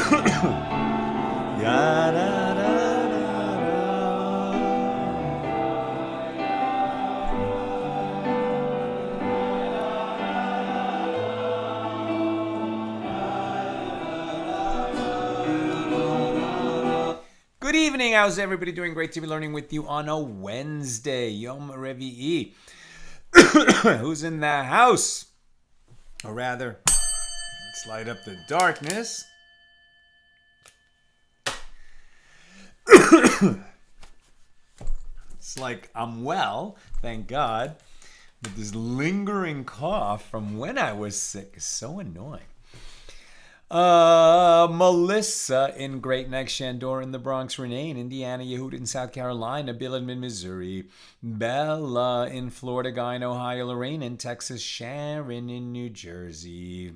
Good evening. How's everybody doing? Great to be learning with you on a Wednesday, Yom Revi'i. Who's in the house? Or rather, let's light up the darkness. It's like I'm well, thank God. But this lingering cough from when I was sick is so annoying. Melissa in Great Neck, Shandor in the Bronx, Renee in Indiana, Yehuda in South Carolina, Bill in Missouri, Bella in Florida, Guy in Ohio, Lorraine in Texas, Sharon in New Jersey.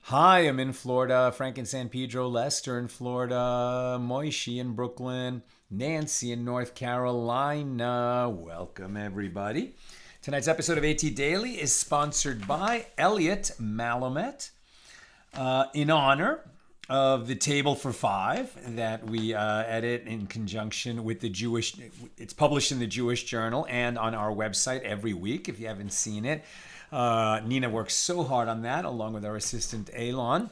Hi, I'm in Florida, Frank in San Pedro, Lester in Florida, Moishi in Brooklyn, Nancy in North Carolina. Welcome, everybody. Tonight's episode of AT Daily is sponsored by Elliot Malamet. In honor of the Table for Five that we edit in conjunction with the Jewish, it's published in the Jewish Journal and on our website every week if you haven't seen it. Nina works so hard on that along with our assistant Elon.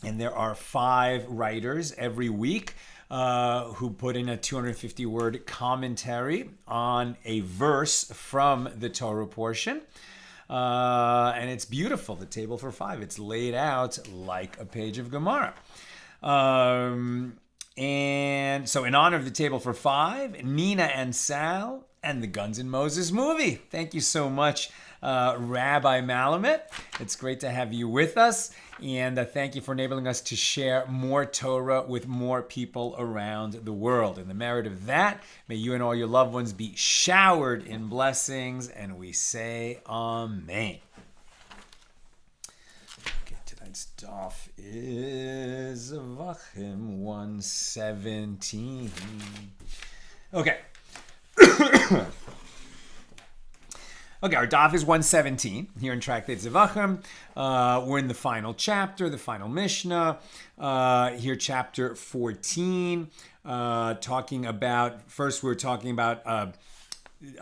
And there are 5 writers every week who put in a 250-word commentary on a verse from the Torah portion. And it's beautiful, the Table for Five. It's laid out like a page of Gemara. And so in honor of the Table for Five, Nina and Sal and the Guns N' Moses movie. Thank you so much, Rabbi Malamet. It's great to have you with us. And thank you for enabling us to share more Torah with more people around the world. In the merit of that, may you and all your loved ones be showered in blessings. And we say Amen. Okay, tonight's daf is Zevachim 117. Okay. Okay, our daf is 117 here in Tractate Zevachim. We're in the final chapter, the final Mishna. Here, chapter 14, talking about, first we're talking about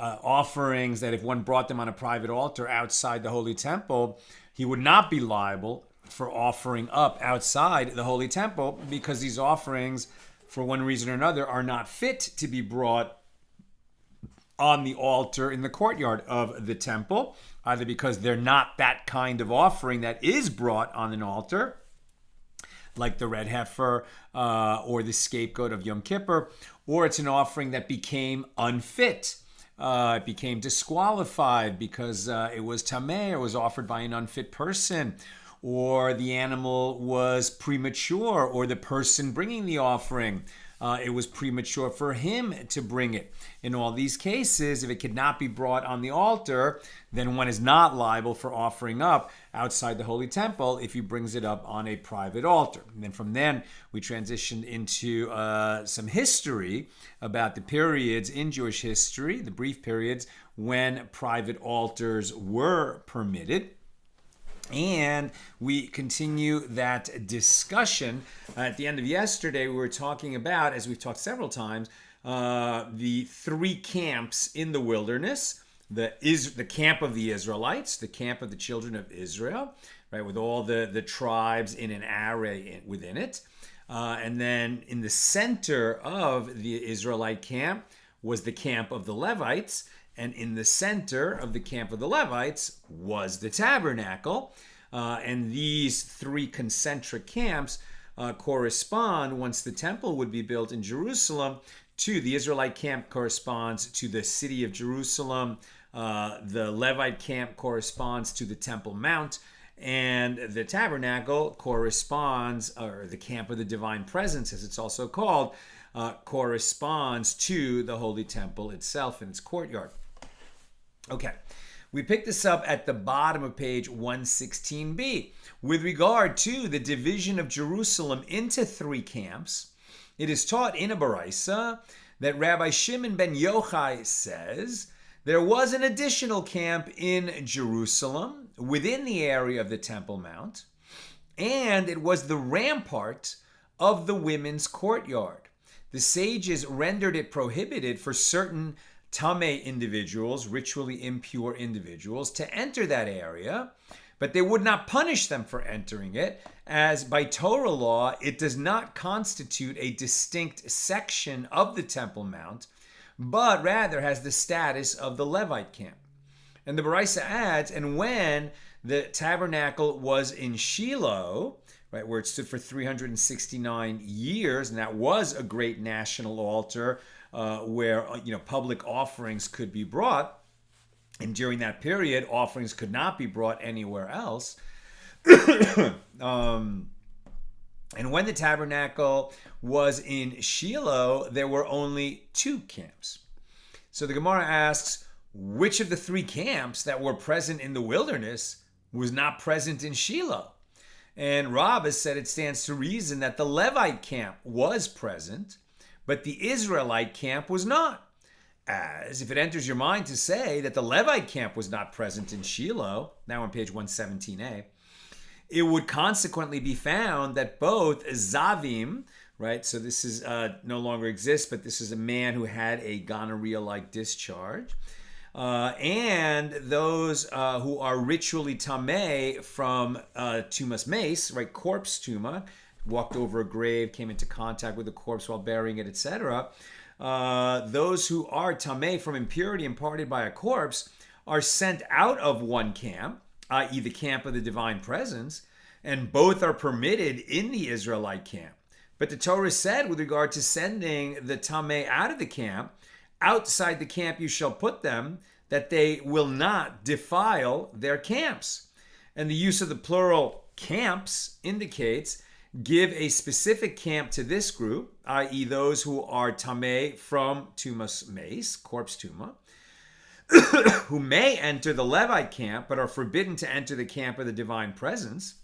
offerings that if one brought them on a private altar outside the Holy Temple, he would not be liable for offering up outside the Holy Temple because these offerings, for one reason or another, are not fit to be brought on the altar in the courtyard of the temple, either because they're not that kind of offering that is brought on an altar, like the red heifer or the scapegoat of Yom Kippur, or it's an offering that became unfit. It became disqualified because it was tameh, or was offered by an unfit person, or the animal was premature, or the person bringing the offering, it was premature for him to bring it. In all these cases, if it could not be brought on the altar, then one is not liable for offering up outside the Holy Temple if he brings it up on a private altar. And then from then, we transitioned into some history about the periods in Jewish history, the brief periods when private altars were permitted. And we continue that discussion. At the end of yesterday, we were talking about, as we've talked several times, the 3 camps in the wilderness. The camp of the Israelites, the camp of the children of Israel, right, with all the tribes in an array within it. And then in the center of the Israelite camp was the camp of the Levites. And in the center of the camp of the Levites was the tabernacle. And these 3 concentric camps correspond, once the temple would be built in Jerusalem, to the Israelite camp corresponds to the city of Jerusalem. The Levite camp corresponds to the Temple Mount. And the tabernacle corresponds, or the camp of the divine presence, as it's also called, corresponds to the Holy Temple itself in its courtyard. Okay, we picked this up at the bottom of page 116b. With regard to the division of Jerusalem into 3 camps, it is taught in a Baraisa that Rabbi Shimon ben Yochai says there was an additional camp in Jerusalem within the area of the Temple Mount, and it was the rampart of the women's courtyard. The sages rendered it prohibited for certain tameh individuals, ritually impure individuals, to enter that area, but they would not punish them for entering it, as by Torah law, it does not constitute a distinct section of the Temple Mount, but rather has the status of the Levite camp. And the Baraisa adds, and when the tabernacle was in Shiloh, right, where it stood for 369 years, and that was a great national altar where public offerings could be brought, and during that period, offerings could not be brought anywhere else. And when the tabernacle was in Shiloh, there were only 2 camps. So the Gemara asks, which of the 3 camps that were present in the wilderness was not present in Shiloh? And Rabbah said it stands to reason that the Levite camp was present, but the Israelite camp was not. As if it enters your mind to say that the Levite camp was not present in Shiloh, now on page 117a, it would consequently be found that both Zevachim, right, so this is no longer exists, but this is a man who had a gonorrhea-like discharge, and those who are ritually tameh from tumas mace, right, corpse tuma, walked over a grave, came into contact with the corpse while burying it, etc. Those who are tameh from impurity imparted by a corpse are sent out of one camp, i.e. the camp of the divine presence, and both are permitted in the Israelite camp. But the Torah said with regard to sending the tameh out of the camp, outside the camp you shall put them, that they will not defile their camps. And the use of the plural camps indicates give a specific camp to this group, i.e. those who are tameh from tumas mace, corpse tuma, who may enter the Levite camp, but are forbidden to enter the camp of the divine presence,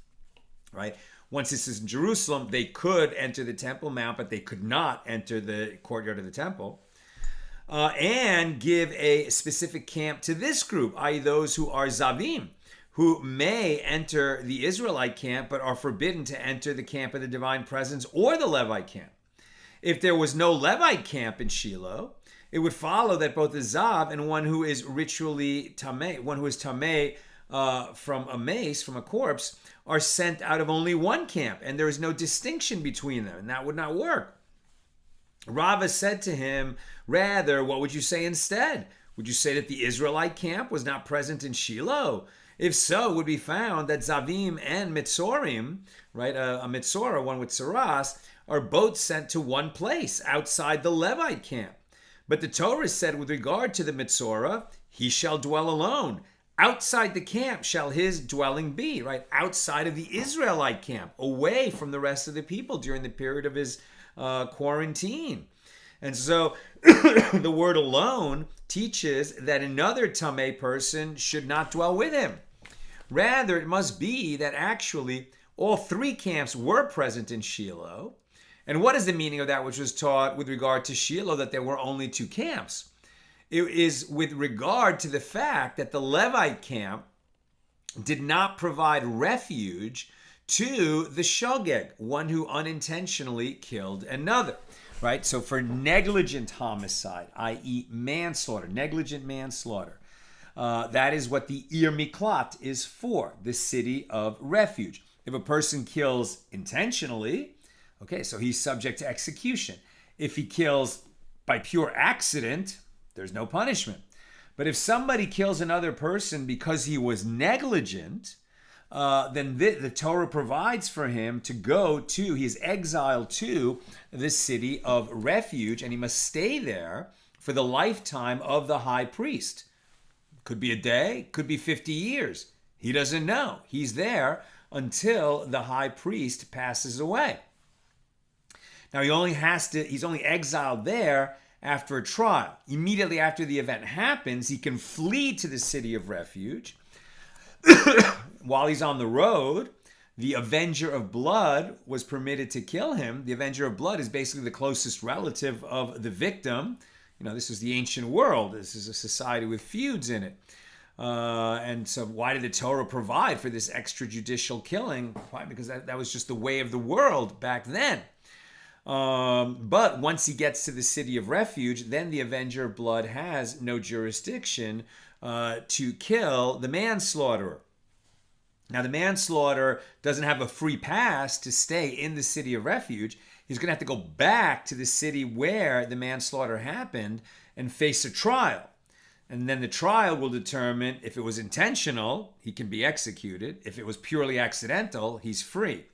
right? Once this is in Jerusalem, they could enter the Temple Mount, but they could not enter the courtyard of the temple. And give a specific camp to this group, i.e. those who are Zevachim, who may enter the Israelite camp, but are forbidden to enter the camp of the divine presence or the Levite camp. If there was no Levite camp in Shiloh, it would follow that both the Zav and one who is ritually tameh, one who is tameh from a mace, from a corpse, are sent out of only one camp, and there is no distinction between them, and that would not work. Rava said to him, rather, what would you say instead? Would you say that the Israelite camp was not present in Shiloh? If so, it would be found that Zevachim and Mitzorim, right, a Mitzorah, one with Saras, are both sent to one place outside the Levite camp. But the Torah said with regard to the Mitzorah, he shall dwell alone. Outside the camp shall his dwelling be, right? Outside of the Israelite camp, away from the rest of the people during the period of his quarantine. And so the word alone teaches that another tameh person should not dwell with him. Rather, it must be that actually all 3 camps were present in Shiloh. And what is the meaning of that which was taught with regard to Shiloh, that there were only 2 camps? It is with regard to the fact that the Levite camp did not provide refuge to the shogeg, one who unintentionally killed another, right? So for negligent homicide, i.e. manslaughter, negligent manslaughter, that is what the Ir Miklat is for, the city of refuge. If a person kills intentionally, okay, so he's subject to execution. If he kills by pure accident, there's no punishment. But if somebody kills another person because he was negligent, then the Torah provides for him to go to, he's exiled to the city of refuge, and he must stay there for the lifetime of the high priest. Could be a day, could be 50 years. He doesn't know. He's there until the high priest passes away. Now he's only exiled there after a trial. Immediately after the event happens, he can flee to the city of refuge. While he's on the road, the avenger of blood was permitted to kill him. The avenger of blood is basically the closest relative of the victim. You know, this is the ancient world. This is a society with feuds in it. And so why did the Torah provide for this extrajudicial killing? Why? Because that was just the way of the world back then. But once he gets to the city of refuge, then the avenger of blood has no jurisdiction to kill the manslaughterer. Now, the manslaughterer doesn't have a free pass to stay in the city of refuge. He's going to have to go back to the city where the manslaughter happened and face a trial. And then the trial will determine if it was intentional, he can be executed. If it was purely accidental, he's free.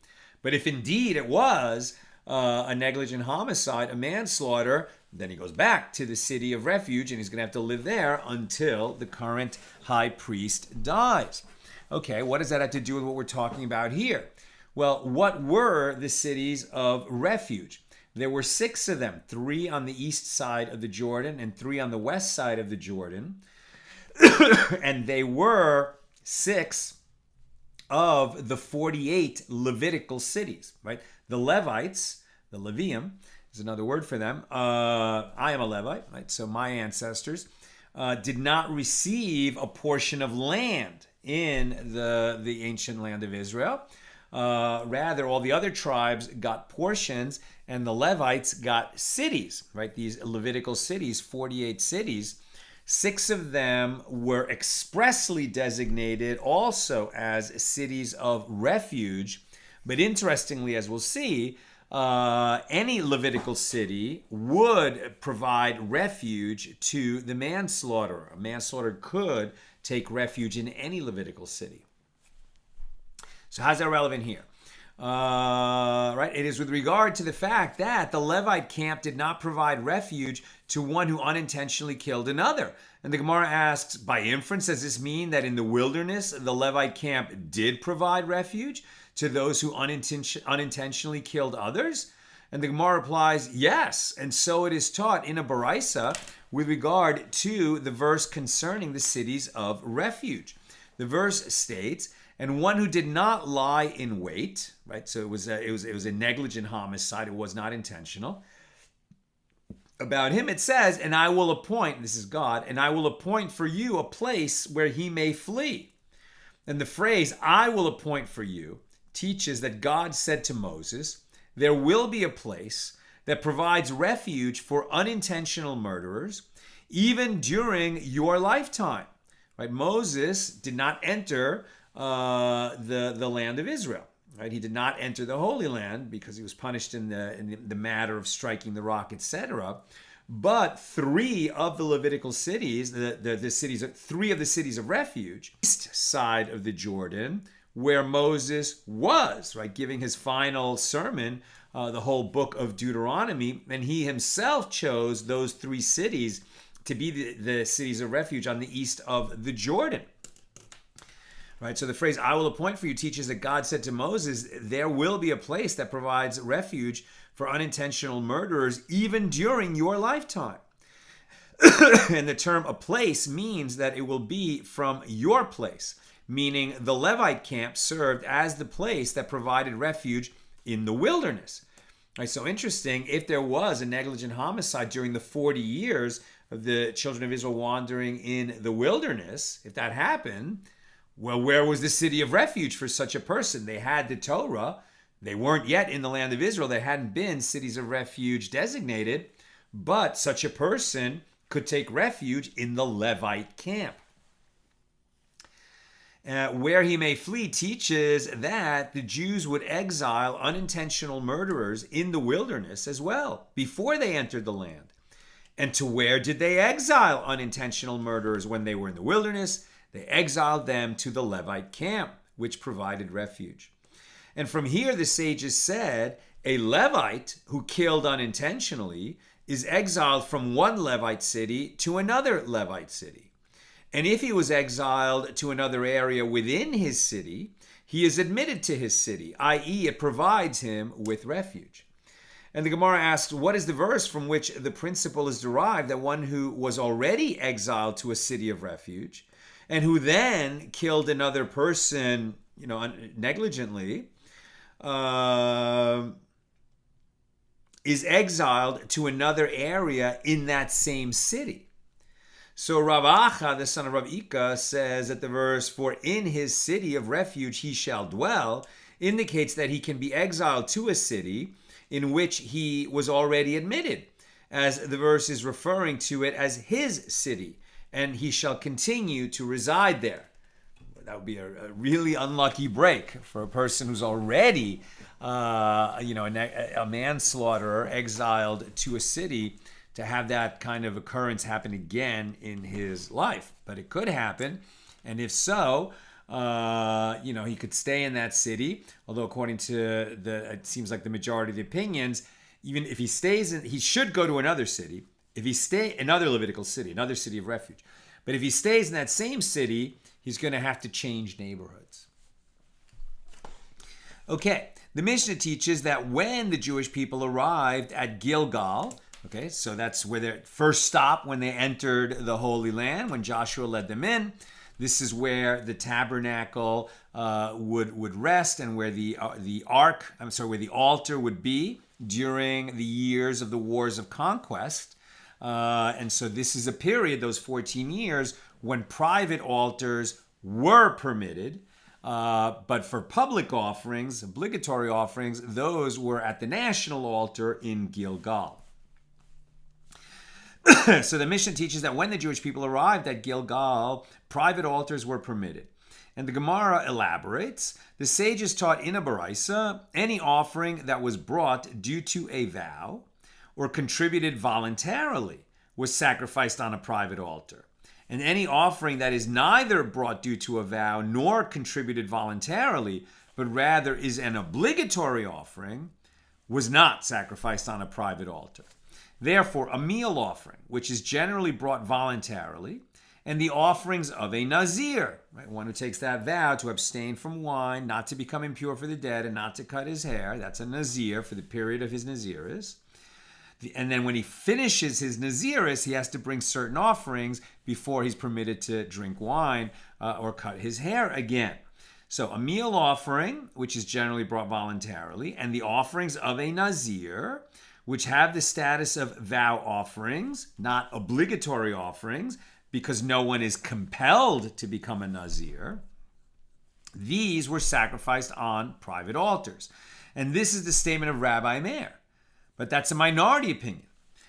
But if indeed it was a negligent homicide, a manslaughter, then he goes back to the city of refuge and he's going to have to live there until the current high priest dies. Okay, what does that have to do with what we're talking about here? Well, what were the cities of refuge? There were 6 of them, 3 on the east side of the Jordan and 3 on the west side of the Jordan. And they were 6 of the 48 Levitical cities, right? The Levites, the Levium is another word for them. I am a Levite, right? So my ancestors did not receive a portion of land in the ancient land of Israel. Rather, all the other tribes got portions, and the Levites got cities, right? These Levitical cities, 48 cities. 6 of them were expressly designated also as cities of refuge. But interestingly, as we'll see, any Levitical city would provide refuge to the manslaughterer. A manslaughterer could take refuge in any Levitical city. So how's that relevant here? Right, it is with regard to the fact that the Levite camp did not provide refuge to one who unintentionally killed another. And the Gemara asks, by inference, does this mean that in the wilderness, the Levite camp did provide refuge to those who unintentionally killed others? And the Gemara replies, yes. And so it is taught in a Baraisa with regard to the verse concerning the cities of refuge. The verse states, and one who did not lie in wait, right? So it was a negligent homicide. It was not intentional. About him, it says, and I will appoint, this is God, and I will appoint for you a place where he may flee. And the phrase, I will appoint for you, teaches that God said to Moses, there will be a place that provides refuge for unintentional murderers, even during your lifetime. Right? Moses did not enter the land of Israel. Right? He did not enter the Holy Land because he was punished in the matter of striking the rock, etc. But 3 of the Levitical cities, the cities, 3 of the cities of refuge, east side of the Jordan, where Moses was, right, giving his final sermon, the whole book of Deuteronomy, and he himself chose those 3 cities to be the cities of refuge on the east of the Jordan. Right, so the phrase, I will appoint for you, teaches that God said to Moses, there will be a place that provides refuge for unintentional murderers even during your lifetime. And the term a place means that it will be from your place, meaning the Levite camp served as the place that provided refuge in the wilderness. Right, so interesting, if there was a negligent homicide during the 40 years of the children of Israel wandering in the wilderness, if that happened, well, where was the city of refuge for such a person? They had the Torah. They weren't yet in the land of Israel. There hadn't been cities of refuge designated, but such a person could take refuge in the Levite camp. Where he may flee teaches that the Jews would exile unintentional murderers in the wilderness as well, before they entered the land. And to where did they exile unintentional murderers when they were in the wilderness? They exiled them to the Levite camp, which provided refuge. And from here, the sages said, a Levite who killed unintentionally is exiled from one Levite city to another Levite city. And if he was exiled to another area within his city, he is admitted to his city, i.e., it provides him with refuge. And the Gemara asks, what is the verse from which the principle is derived that one who was already exiled to a city of refuge and who then killed another person, negligently, is exiled to another area in that same city? So Rav Acha, the son of Rav Ika, says that the verse, "For in his city of refuge he shall dwell," indicates that he can be exiled to a city in which he was already admitted, as the verse is referring to it as his city, and he shall continue to reside there. That would be a really unlucky break for a person who's already, a manslaughterer exiled to a city, to have that kind of occurrence happen again in his life. But it could happen, and if so, he could stay in that city. Although according to it seems like the majority of the opinions, even if he stays he should go to another city. If he another Levitical city, another city of refuge. But if he stays in that same city, he's going to have to change neighborhoods. Okay, the Mishnah teaches that when the Jewish people arrived at Gilgal, okay, so that's where their first stop when they entered the Holy Land, when Joshua led them in. This is where the tabernacle would rest, and where the altar would be during the years of the wars of conquest. And so this is a period, those 14 years, when private altars were permitted, but for public offerings, obligatory offerings, those were at the national altar in Gilgal. So the Mishnah teaches that when the Jewish people arrived at Gilgal, private altars were permitted. And the Gemara elaborates, the sages taught in a Baraisa, any offering that was brought due to a vow or contributed voluntarily was sacrificed on a private altar. And any offering that is neither brought due to a vow nor contributed voluntarily, but rather is an obligatory offering, was not sacrificed on a private altar. Therefore, a meal offering, which is generally brought voluntarily, and the offerings of a nazir, right, one who takes that vow to abstain from wine, not to become impure for the dead, and not to cut his hair, that's a nazir for the period of his naziris. And then when he finishes his naziris, he has to bring certain offerings before he's permitted to drink wine or cut his hair again. So a meal offering, which is generally brought voluntarily, and the offerings of a nazir, which have the status of vow offerings, not obligatory offerings, because no one is compelled to become a nazir. These were sacrificed on private altars. And this is the statement of Rabbi Meir. But that's a minority opinion.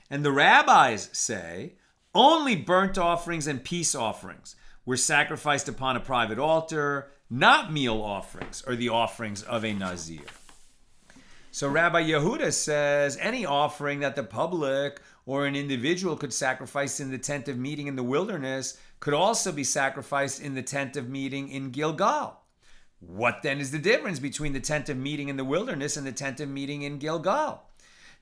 And the rabbis say only burnt offerings and peace offerings were sacrificed upon a private altar, not meal offerings or the offerings of a nazir. So Rabbi Yehuda says any offering that the public or an individual could sacrifice in the tent of meeting in the wilderness could also be sacrificed in the tent of meeting in Gilgal. What then is the difference between the tent of meeting in the wilderness and the tent of meeting in Gilgal?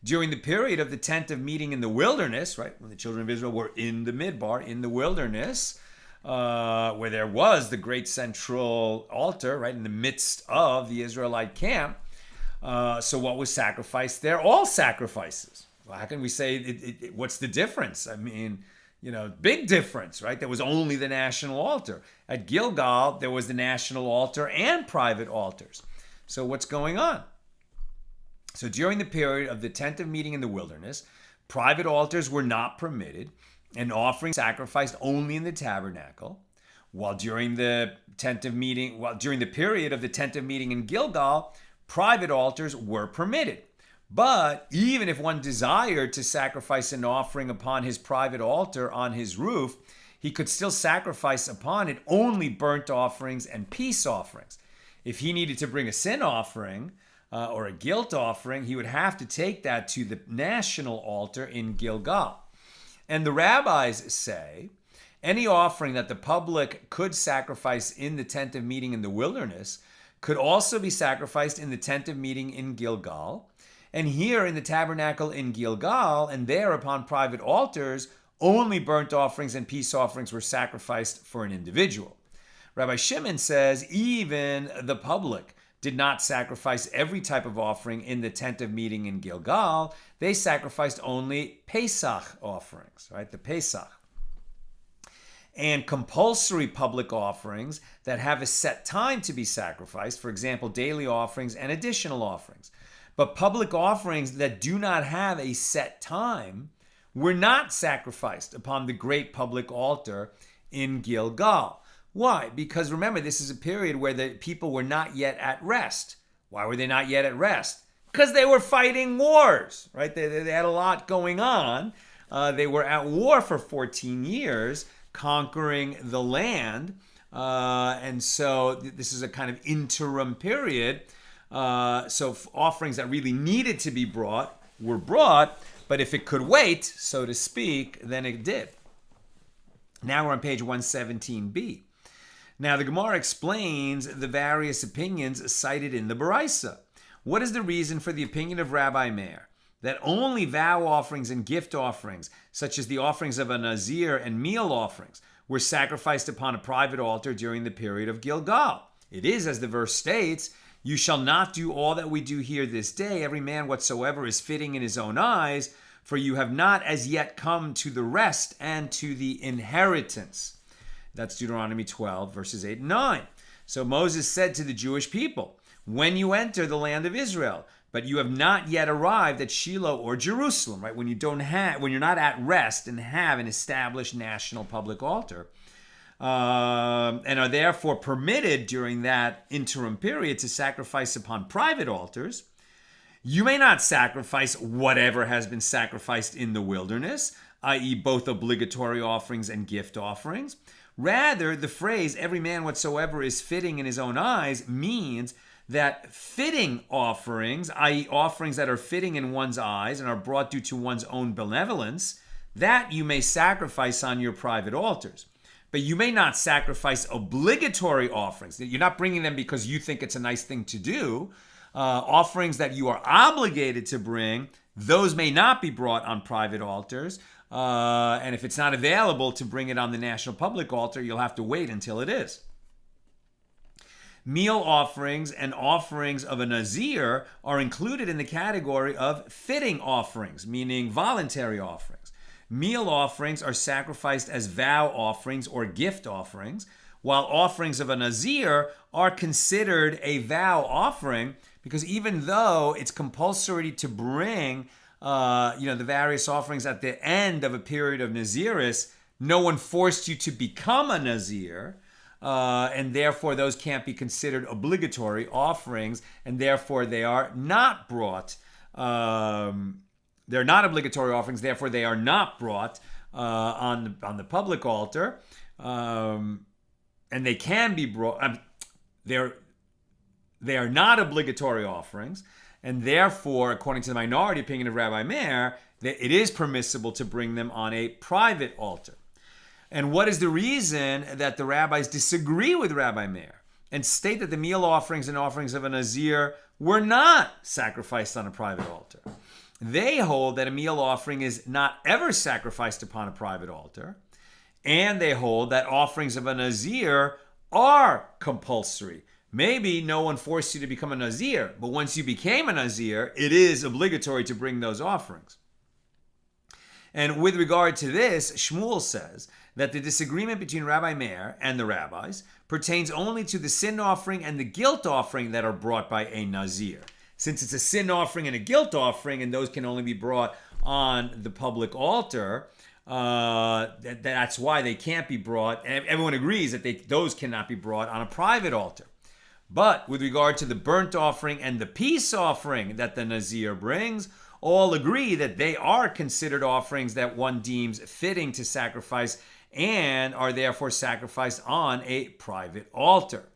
During the period of the tent of meeting in the wilderness, right, when the children of Israel were in the Midbar, in the wilderness, where there was the great central altar, right, in the midst of the Israelite camp, so what was sacrificed there? All sacrifices. Well, how can we say, what's the difference? I mean, big difference, right? There was only the national altar. At Gilgal, there was the national altar and private altars. So what's going on? So during the period of the tent of meeting in the wilderness, private altars were not permitted and offerings sacrificed only in the tabernacle, while during the period of the tent of meeting in Gilgal, private altars were permitted. But even if one desired to sacrifice an offering upon his private altar on his roof, he could still sacrifice upon it only burnt offerings and peace offerings. If he needed to bring a sin offering or a guilt offering, he would have to take that to the national altar in Gilgal. And the rabbis say any offering that the public could sacrifice in the tent of meeting in the wilderness could also be sacrificed in the tent of meeting in Gilgal. And here in the tabernacle in Gilgal, and there upon private altars, only burnt offerings and peace offerings were sacrificed for an individual. Rabbi Shimon says even the public did not sacrifice every type of offering in the tent of meeting in Gilgal. They sacrificed only Pesach offerings, right? The Pesach. And compulsory public offerings that have a set time to be sacrificed, for example, daily offerings and additional offerings. But public offerings that do not have a set time were not sacrificed upon the great public altar in Gilgal. Why? Because remember, this is a period where the people were not yet at rest. Why were they not yet at rest? Because they were fighting wars, right? They had a lot going on. They were at war for 14 years, conquering the land. And so this is a kind of interim period. So offerings that really needed to be brought were brought, but if it could wait, so to speak, then it did. Now we're on page 117b. Now the Gemara explains the various opinions cited in the Baraisa. What is the reason for the opinion of Rabbi Meir that only vow offerings and gift offerings, such as the offerings of a nazir and meal offerings, were sacrificed upon a private altar during the period of Gilgal? It is, as the verse states, you shall not do all that we do here this day, every man whatsoever is fitting in his own eyes, for you have not as yet come to the rest and to the inheritance. That's Deuteronomy 12, verses 8 and 9. So Moses said to the Jewish people, when you enter the land of Israel, but you have not yet arrived at Shiloh or Jerusalem, right? When you're not at rest and have an established national public altar, and are therefore permitted during that interim period to sacrifice upon private altars, you may not sacrifice whatever has been sacrificed in the wilderness, i.e. both obligatory offerings and gift offerings. Rather, the phrase, every man whatsoever is fitting in his own eyes, means that fitting offerings, i.e. offerings that are fitting in one's eyes and are brought due to one's own benevolence, that you may sacrifice on your private altars. But you may not sacrifice obligatory offerings. You're not bringing them because you think it's a nice thing to do. Offerings that you are obligated to bring, those may not be brought on private altars. And if it's not available to bring it on the national public altar, you'll have to wait until it is. Meal offerings and offerings of a nazir are included in the category of fitting offerings, meaning voluntary offerings. Meal offerings are sacrificed as vow offerings or gift offerings, while offerings of a nazir are considered a vow offering, because even though it's compulsory to bring the various offerings at the end of a period of naziris, no one forced you to become a nazir, and therefore those can't be considered obligatory offerings, and therefore they are not brought. They're not obligatory offerings, therefore they are not brought on the public altar, and they can be brought. They are not obligatory offerings, and therefore, according to the minority opinion of Rabbi Meir, that it is permissible to bring them on a private altar. And what is the reason that the rabbis disagree with Rabbi Meir and state that the meal offerings and offerings of a nazir were not sacrificed on a private altar? They hold that a meal offering is not ever sacrificed upon a private altar, and they hold that offerings of a nazir are compulsory. Maybe no one forced you to become a nazir, but once you became a nazir, it is obligatory to bring those offerings. And with regard to this, Shmuel says that the disagreement between Rabbi Meir and the rabbis pertains only to the sin offering and the guilt offering that are brought by a nazir. Since it's a sin offering and a guilt offering, and those can only be brought on the public altar, that's why they can't be brought. And everyone agrees that those cannot be brought on a private altar. But with regard to the burnt offering and the peace offering that the nazir brings, all agree that they are considered offerings that one deems fitting to sacrifice and are therefore sacrificed on a private altar.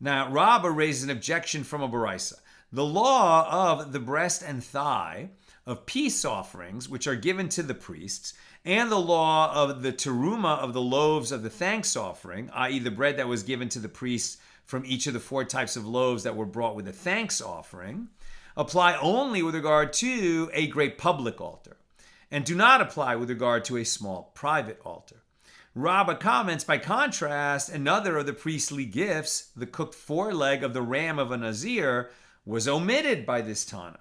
Now, Rabbah raises an objection from a Baraisa. The law of the breast and thigh of peace offerings, which are given to the priests, and the law of the teruma of the loaves of the thanks offering, i.e. the bread that was given to the priests from each of the 4 types of loaves that were brought with the thanks offering, apply only with regard to a great public altar, and do not apply with regard to a small private altar. Rabbah comments, by contrast, another of the priestly gifts, the cooked foreleg of the ram of a nazir, was omitted by this Tana.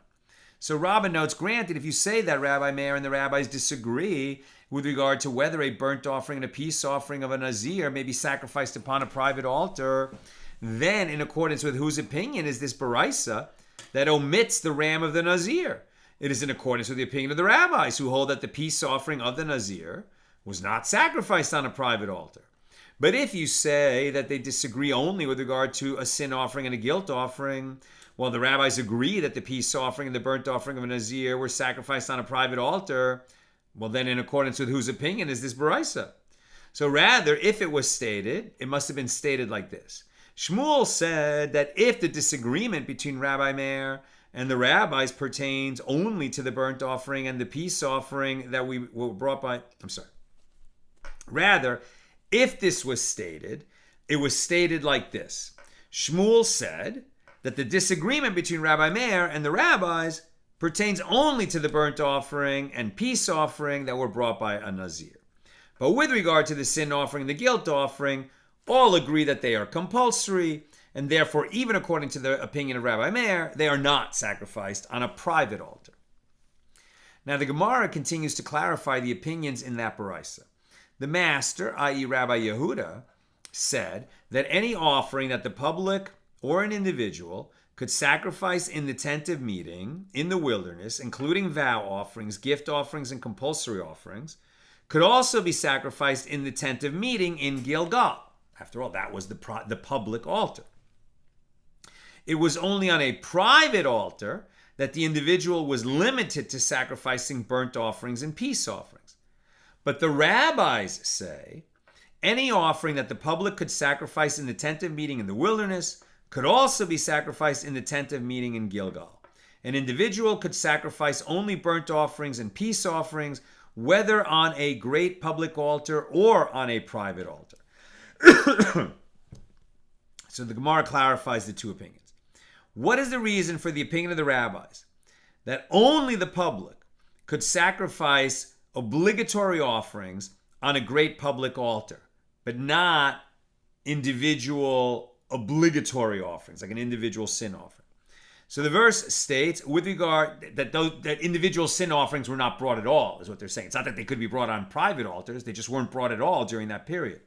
So Rabbah notes, granted, if you say that Rabbi Meir and the rabbis disagree with regard to whether a burnt offering and a peace offering of a nazir may be sacrificed upon a private altar, then in accordance with whose opinion is this Baraisa that omits the ram of the nazir? it is in accordance with the opinion of the rabbis, who hold that the peace offering of the Nazir was not sacrificed on a private altar. But if you say that they disagree only with regard to a sin offering and a guilt offering, while the rabbis agree that the peace offering and the burnt offering of a Nazir were sacrificed on a private altar, well then in accordance with whose opinion is this Baraisa? So rather, if it was stated, it must have been stated like this. Shmuel said that if the disagreement between Rabbi Meir and the rabbis pertains only to the burnt offering and the peace offering that were brought by... Rather, if this was stated, it was stated like this. Shmuel said that the disagreement between Rabbi Meir and the rabbis pertains only to the burnt offering and peace offering that were brought by a Nazir. But with regard to the sin offering and the guilt offering, all agree that they are compulsory, and therefore, even according to the opinion of Rabbi Meir, they are not sacrificed on a private altar. Now, the Gemara continues to clarify the opinions in that Baraisa. The master, i.e. Rabbi Yehuda, said that any offering that the public or an individual could sacrifice in the tent of meeting in the wilderness, including vow offerings, gift offerings, and compulsory offerings, could also be sacrificed in the tent of meeting in Gilgal. After all, that was the public altar. It was only on a private altar that the individual was limited to sacrificing burnt offerings and peace offerings. But the rabbis say any offering that the public could sacrifice in the tent of meeting in the wilderness could also be sacrificed in the tent of meeting in Gilgal. An individual could sacrifice only burnt offerings and peace offerings, whether on a great public altar or on a private altar. So the Gemara clarifies the two opinions. What is the reason for the opinion of the rabbis that only the public could sacrifice obligatory offerings on a great public altar, but not individual obligatory offerings, like an individual sin offering? So the verse states, with regard that individual sin offerings were not brought at all, is what they're saying. It's not that they could be brought on private altars, they just weren't brought at all during that period.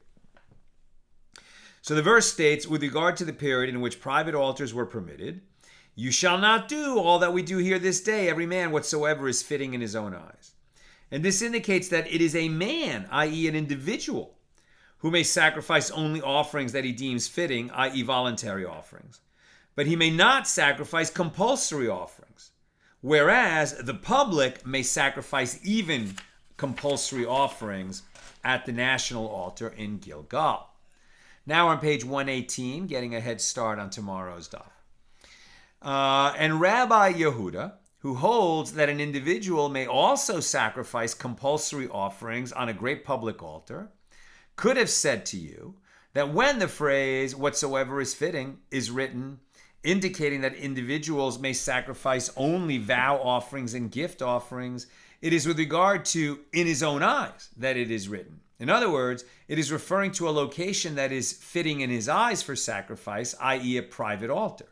So the verse states, with regard to the period in which private altars were permitted, you shall not do all that we do here this day, every man whatsoever is fitting in his own eyes. And this indicates that it is a man, i.e. an individual, who may sacrifice only offerings that he deems fitting, i.e. voluntary offerings. But he may not sacrifice compulsory offerings, whereas the public may sacrifice even compulsory offerings at the national altar in Gilgal. Now we're on page 118, getting a head start on tomorrow's daf. And Rabbi Yehuda, who holds that an individual may also sacrifice compulsory offerings on a great public altar, could have said to you that when the phrase whatsoever is fitting is written, indicating that individuals may sacrifice only vow offerings and gift offerings, it is with regard to in his own eyes that it is written. In other words, it is referring to a location that is fitting in his eyes for sacrifice, i.e. a private altar.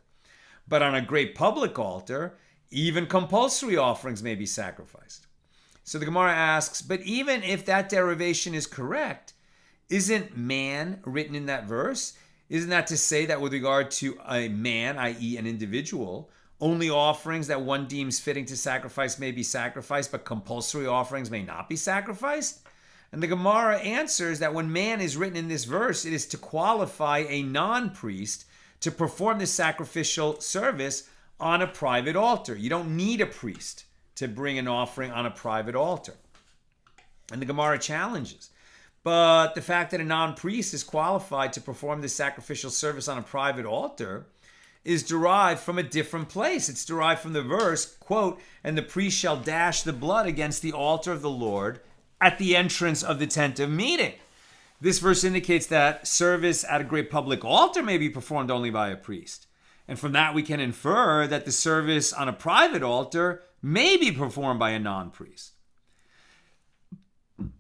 But on a great public altar, even compulsory offerings may be sacrificed. So the Gemara asks, but even if that derivation is correct, isn't man written in that verse? Isn't that to say that with regard to a man, i.e. an individual, only offerings that one deems fitting to sacrifice may be sacrificed, but compulsory offerings may not be sacrificed? And the Gemara answers that when man is written in this verse, it is to qualify a non-priest to perform the sacrificial service on a private altar. You don't need a priest to bring an offering on a private altar. And the Gemara challenges. But the fact that a non-priest is qualified to perform the sacrificial service on a private altar is derived from a different place. It's derived from the verse, quote, and the priest shall dash the blood against the altar of the Lord at the entrance of the tent of meeting. This verse indicates that service at a great public altar may be performed only by a priest. And from that we can infer that the service on a private altar may be performed by a non-priest.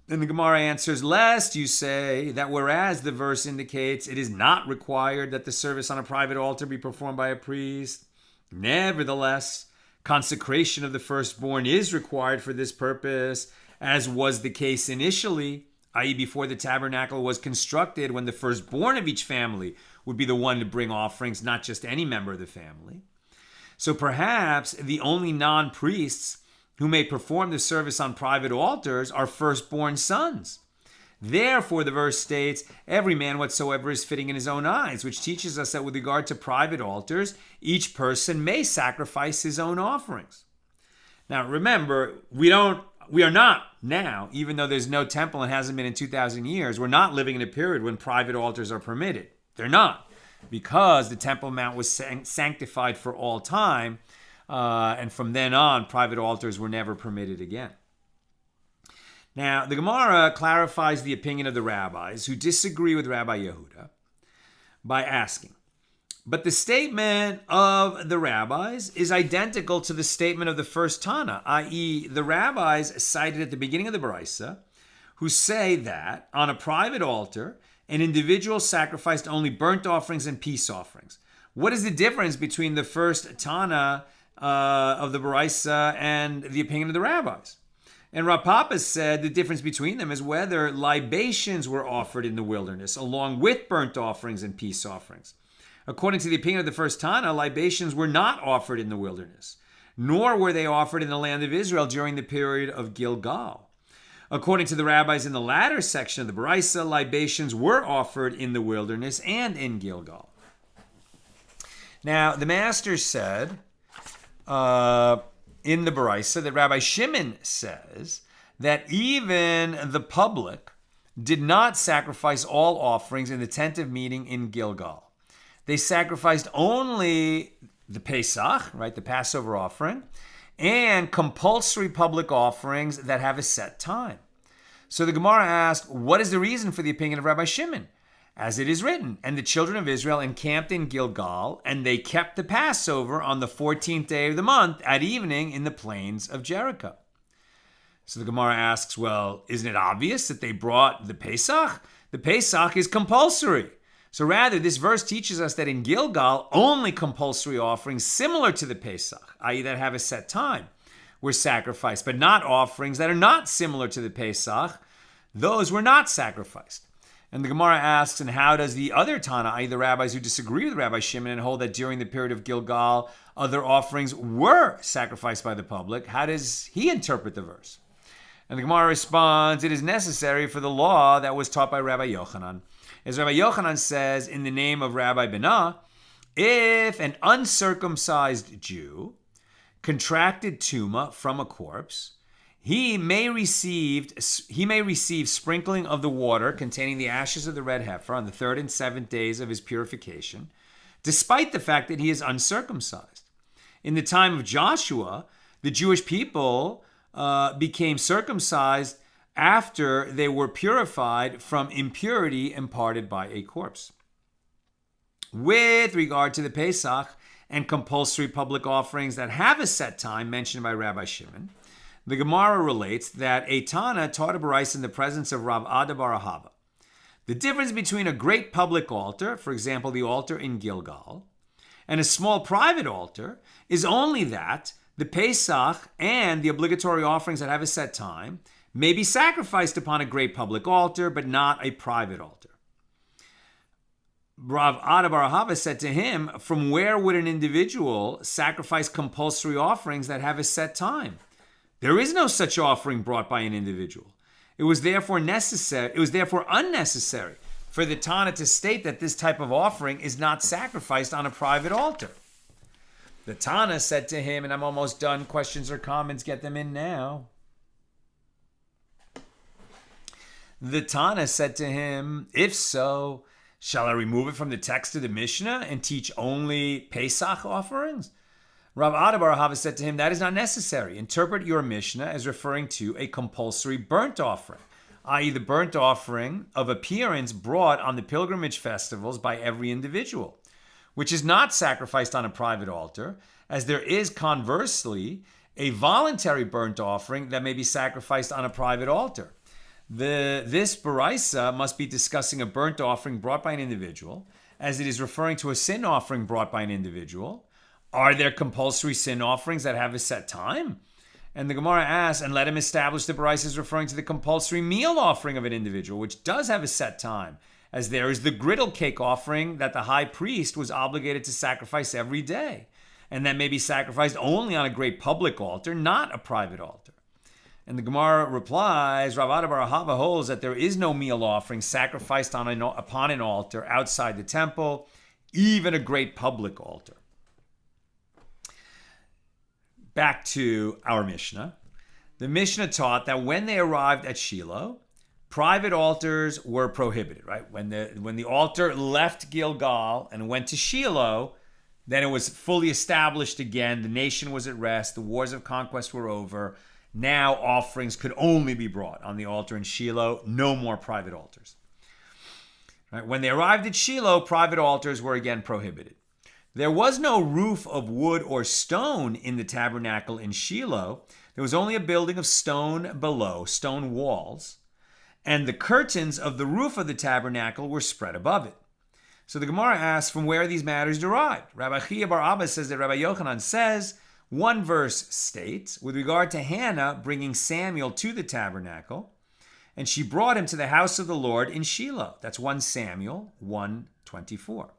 And the Gemara answers, lest you say that whereas the verse indicates it is not required that the service on a private altar be performed by a priest, nevertheless, consecration of the firstborn is required for this purpose, as was the case initially, i.e. before the tabernacle was constructed, when the firstborn of each family would be the one to bring offerings, not just any member of the family. So perhaps the only non-priests who may perform the service on private altars are firstborn sons. Therefore, the verse states, every man whatsoever is fitting in his own eyes, which teaches us that with regard to private altars, each person may sacrifice his own offerings. Now, remember, we are not now, even though there's no temple and hasn't been in 2,000 years, we're not living in a period when private altars are permitted. They're not, because the Temple Mount was sanctified for all time, and from then on, private altars were never permitted again. Now, the Gemara clarifies the opinion of the rabbis who disagree with Rabbi Yehuda by asking, but the statement of the rabbis is identical to the statement of the first Tana, i.e., the rabbis cited at the beginning of the Baraisa, who say that on a private altar, an individual sacrificed only burnt offerings and peace offerings. What is the difference between the first Tana of the Baraisa and the opinion of the rabbis? And Rav Papa said the difference between them is whether libations were offered in the wilderness along with burnt offerings and peace offerings. According to the opinion of the first Tana, libations were not offered in the wilderness, nor were they offered in the land of Israel during the period of Gilgal. According to the rabbis in the latter section of the Baraisa, libations were offered in the wilderness and in Gilgal. Now, the master said in the Baraisa that Rabbi Shimon says that even the public did not sacrifice all offerings in the tent of meeting in Gilgal. They sacrificed only the Pesach, right, the Passover offering, and compulsory public offerings that have a set time. So the Gemara asked, what is the reason for the opinion of Rabbi Shimon? As it is written, and the children of Israel encamped in Gilgal, and they kept the Passover on the 14th day of the month at evening in the plains of Jericho. So the Gemara asks, well, isn't it obvious that they brought the Pesach? The Pesach is compulsory. So rather, this verse teaches us that in Gilgal, only compulsory offerings similar to the Pesach, i.e. that have a set time, were sacrificed, but not offerings that are not similar to the Pesach. Those were not sacrificed. And the Gemara asks, and how does the other Tana, i.e. the rabbis who disagree with Rabbi Shimon and hold that during the period of Gilgal, other offerings were sacrificed by the public, how does he interpret the verse? And the Gemara responds, it is necessary for the law that was taught by Rabbi Yochanan. As Rabbi Yochanan says in the name of Rabbi Benah, if an uncircumcised Jew contracted tumah from a corpse, he may receive sprinkling of the water containing the ashes of the red heifer on the 3rd and 7th days of his purification, despite the fact that he is uncircumcised. In the time of Joshua, the Jewish people became circumcised after they were purified from impurity imparted by a corpse. With regard to the Pesach and compulsory public offerings that have a set time mentioned by Rabbi Shimon, the Gemara relates that a Tana taught a Baraisa in the presence of Rav Ada bar Ahava. The difference between a great public altar, for example, the altar in Gilgal, and a small private altar is only that the Pesach and the obligatory offerings that have a set time may be sacrificed upon a great public altar, but not a private altar. Rav Ada bar Ahava said to him, from where would an individual sacrifice compulsory offerings that have a set time? There is no such offering brought by an individual. It was therefore unnecessary for the Tana to state that this type of offering is not sacrificed on a private altar. The Tana said to him, and I'm almost done, questions or comments, get them in now. The Tana said to him, if so, shall I remove it from the text of the Mishna and teach only Pesach offerings? Rav Ada bar Ahava said to him, that is not necessary. Interpret your Mishnah as referring to a compulsory burnt offering, i.e. the burnt offering of appearance brought on the pilgrimage festivals by every individual, which is not sacrificed on a private altar, as there is conversely a voluntary burnt offering that may be sacrificed on a private altar. This Baraisa must be discussing a burnt offering brought by an individual, as it is referring to a sin offering brought by an individual. Are there compulsory sin offerings that have a set time? And the Gemara asks, and let him establish the Baraisa is referring to the compulsory meal offering of an individual, which does have a set time, as there is the griddle cake offering that the high priest was obligated to sacrifice every day. and that may be sacrificed only on a great public altar, not a private altar. And the Gemara replies, Rav Ada bar Ahava holds that there is no meal offering sacrificed upon an altar outside the temple, even a great public altar. Back to our Mishnah. The Mishnah taught that when they arrived at Shiloh, private altars were prohibited, right? When the altar left Gilgal and went to Shiloh, then it was fully established again. The nation was at rest. The wars of conquest were over. Now offerings could only be brought on the altar in Shiloh. No more private altars. Right? When they arrived at Shiloh, private altars were again prohibited. There was no roof of wood or stone in the tabernacle in Shiloh. There was only a building of stone below, stone walls, and the curtains of the roof of the tabernacle were spread above it. So the Gemara asks from where these matters derived. Rabbi Chiya bar Abba says that Rabbi Yochanan says, one verse states, with regard to Hannah bringing Samuel to the tabernacle, and she brought him to the house of the Lord in Shiloh. That's 1 Samuel 1:24.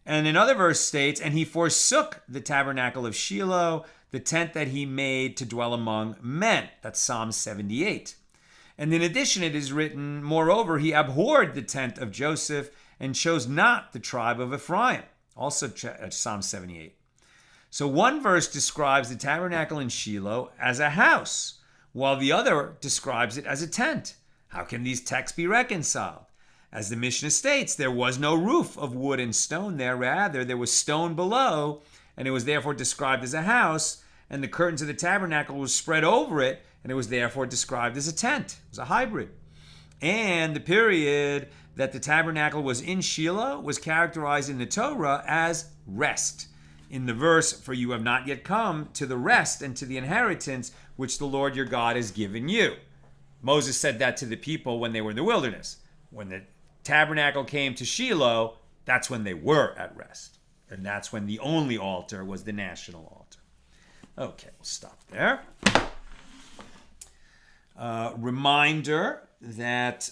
And another verse states, and he forsook the tabernacle of Shiloh, the tent that he made to dwell among men. That's Psalm 78. And in addition, it is written, moreover, he abhorred the tent of Joseph and chose not the tribe of Ephraim. Also Psalm 78. So one verse describes the tabernacle in Shiloh as a house, while the other describes it as a tent. How can these texts be reconciled? As the Mishnah states, there was no roof of wood and stone there. Rather, there was stone below, and it was therefore described as a house, and the curtains of the tabernacle were spread over it, and it was therefore described as a tent. It was a hybrid. And the period that the tabernacle was in Shiloh was characterized in the Torah as rest. In the verse, for you have not yet come to the rest and to the inheritance which the Lord your God has given you. Moses said that to the people when they were in the wilderness. When the tabernacle came to Shiloh, that's when they were at rest. And that's when the only altar was the national altar. Okay, we'll stop there. Reminder that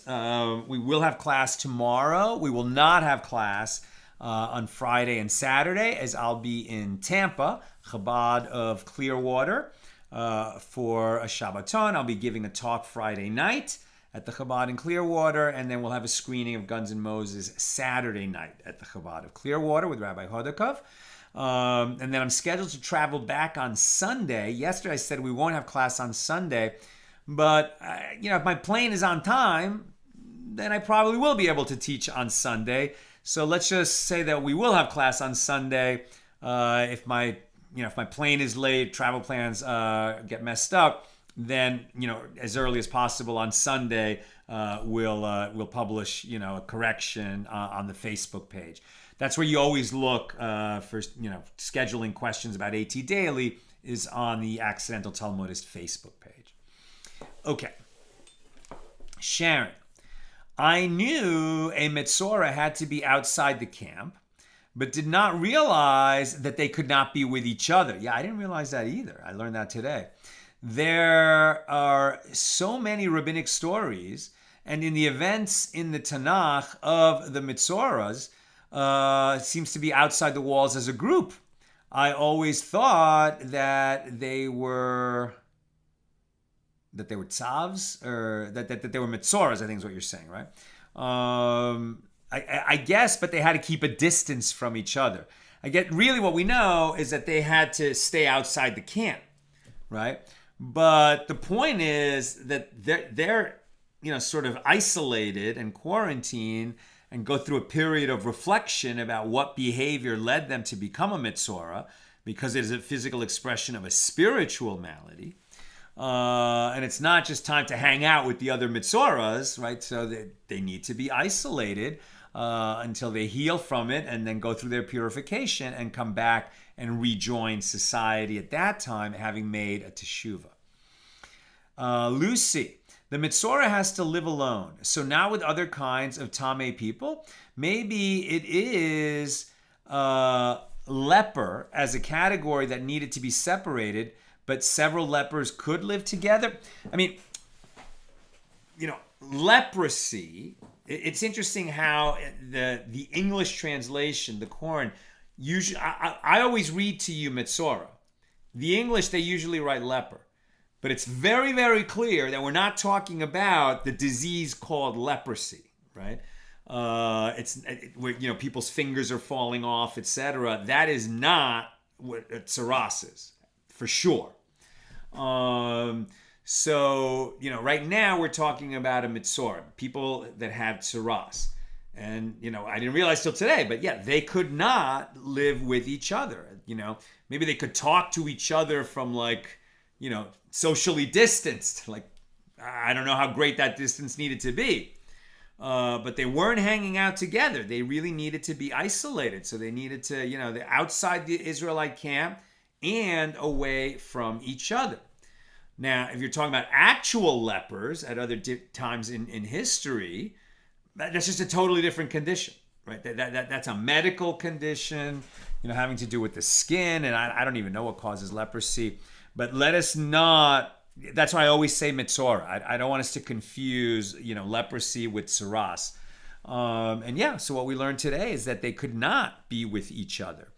we will have class tomorrow. We will not have class on Friday and Saturday, as I'll be in Tampa, Chabad of Clearwater, for a Shabbaton. I'll be giving a talk Friday night at the Chabad in Clearwater, and then we'll have a screening of Guns N' Moses Saturday night at the Chabad of Clearwater with Rabbi Hodakov. And then I'm scheduled to travel back on Sunday. Yesterday I said we won't have class on Sunday, but if my plane is on time, then I probably will be able to teach on Sunday. So let's just say that we will have class on Sunday. If my plane is late, travel plans get messed up, then as early as possible on Sunday we'll publish a correction on the Facebook page. That's where you always look for scheduling questions about AT Daily is on the Accidental Talmudist Facebook page. Okay, Sharon. I knew a Metzora had to be outside the camp, but did not realize that they could not be with each other. Yeah, I didn't realize that either. I learned that today. There are so many rabbinic stories, and in the events in the Tanakh of the Metzoras, seems to be outside the walls as a group. I always thought that they were tzavs, or that they were Metzoras, I think is what you're saying, right? I guess, but they had to keep a distance from each other. Really what we know is that they had to stay outside the camp, right? But the point is that they're sort of isolated and quarantined and go through a period of reflection about what behavior led them to become a Metzora, because it is a physical expression of a spiritual malady. And it's not just time to hang out with the other Metzoras, right? So they need to be isolated until they heal from it and then go through their purification and come back and rejoin society at that time, having made a teshuvah. Lucy, the Metzora has to live alone, so not with other kinds of Tameh people. Maybe it is leper as a category that needed to be separated, but several lepers could live together. I mean, leprosy, it's interesting how the English translation, the Koran, usually, I always read to you Mitzora. The English, they usually write leper. But it's very, very clear that we're not talking about the disease called leprosy, right? People's fingers are falling off, etc. That is not what tsaras is, for sure. Right now we're talking about a mitzora, people that have tsaras. And, I didn't realize till today, but yeah, they could not live with each other. Maybe they could talk to each other from socially distanced. I don't know how great that distance needed to be. But they weren't hanging out together. They really needed to be isolated. So they needed to, they're outside the Israelite camp and away from each other. Now, if you're talking about actual lepers at other times in history, that's just a totally different condition, right? That's a medical condition, having to do with the skin. And I don't even know what causes leprosy. But let us not, that's why I always say mitzora. I don't want us to confuse, leprosy with tsaras. So what we learned today is that they could not be with each other.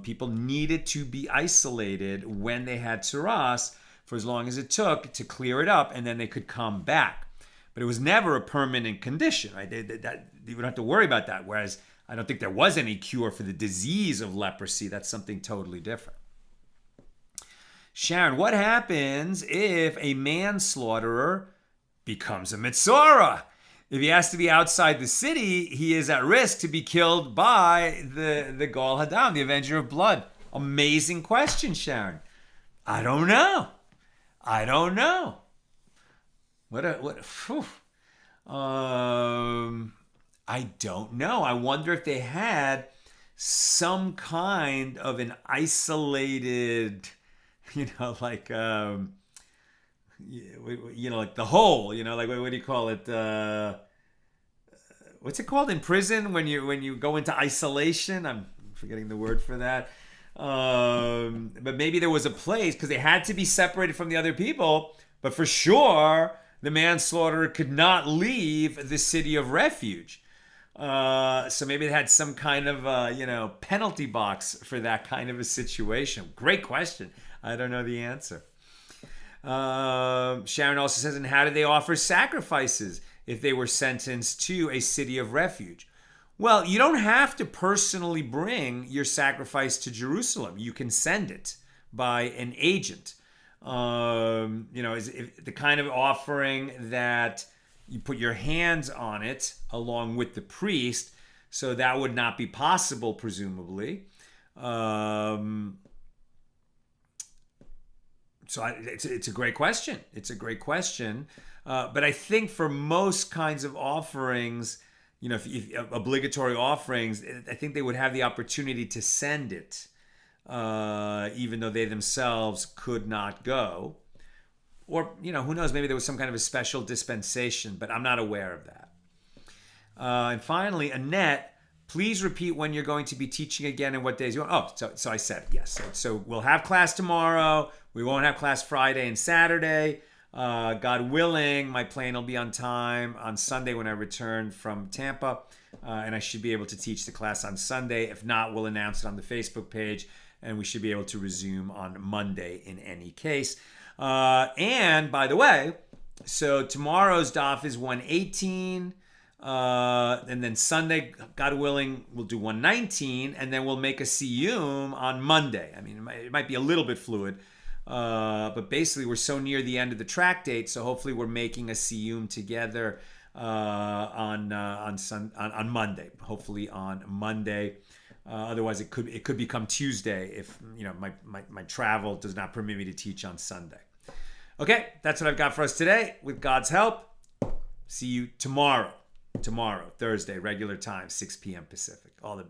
People needed to be isolated when they had tsaras for as long as it took to clear it up, and then they could come back. But it was never a permanent condition, right? You don't have to worry about that. Whereas I don't think there was any cure for the disease of leprosy. That's something totally different. Sharon, what happens if a manslaughterer becomes a mitzora? If he has to be outside the city, he is at risk to be killed by the Gal Hadam, the Avenger of Blood. Amazing question, Sharon. I don't know. I don't know. I don't know. I wonder if they had some kind of an isolated, like the hole, what do you call it? What's it called in prison when you go into isolation? I'm forgetting the word for that. But maybe there was a place, because they had to be separated from the other people, but for sure the manslaughterer could not leave the city of refuge. So maybe they had some kind of penalty box for that kind of a situation. Great question. I don't know the answer. Sharon also says, and how did they offer sacrifices if they were sentenced to a city of refuge? Well, you don't have to personally bring your sacrifice to Jerusalem. You can send it by an agent. The kind of offering that you put your hands on it along with the priest, so that would not be possible, presumably. It's a great question. It's a great question. But I think for most kinds of offerings, if obligatory offerings, I think they would have the opportunity to send it, even though they themselves could not go. Or, who knows, maybe there was some kind of a special dispensation, but I'm not aware of that. And finally, Annette, please repeat when you're going to be teaching again and what days you want. So I said yes. So we'll have class tomorrow. We won't have class Friday and Saturday. God willing, my plane will be on time on Sunday when I return from Tampa, and I should be able to teach the class on Sunday. If not, we'll announce it on the Facebook page, and we should be able to resume on Monday in any case. And by the way, so tomorrow's daf is 118, and then Sunday, God willing, we'll do 119, and then we'll make a siyum on Monday. I mean, it might be a little bit fluid. But basically, we're so near the end of the track date, so hopefully we're making a siyum together on Monday. Hopefully on Monday. Otherwise, it could become Tuesday if my travel does not permit me to teach on Sunday. Okay, that's what I've got for us today. With God's help, see you tomorrow. Thursday, regular time, 6 p.m. Pacific. All the best.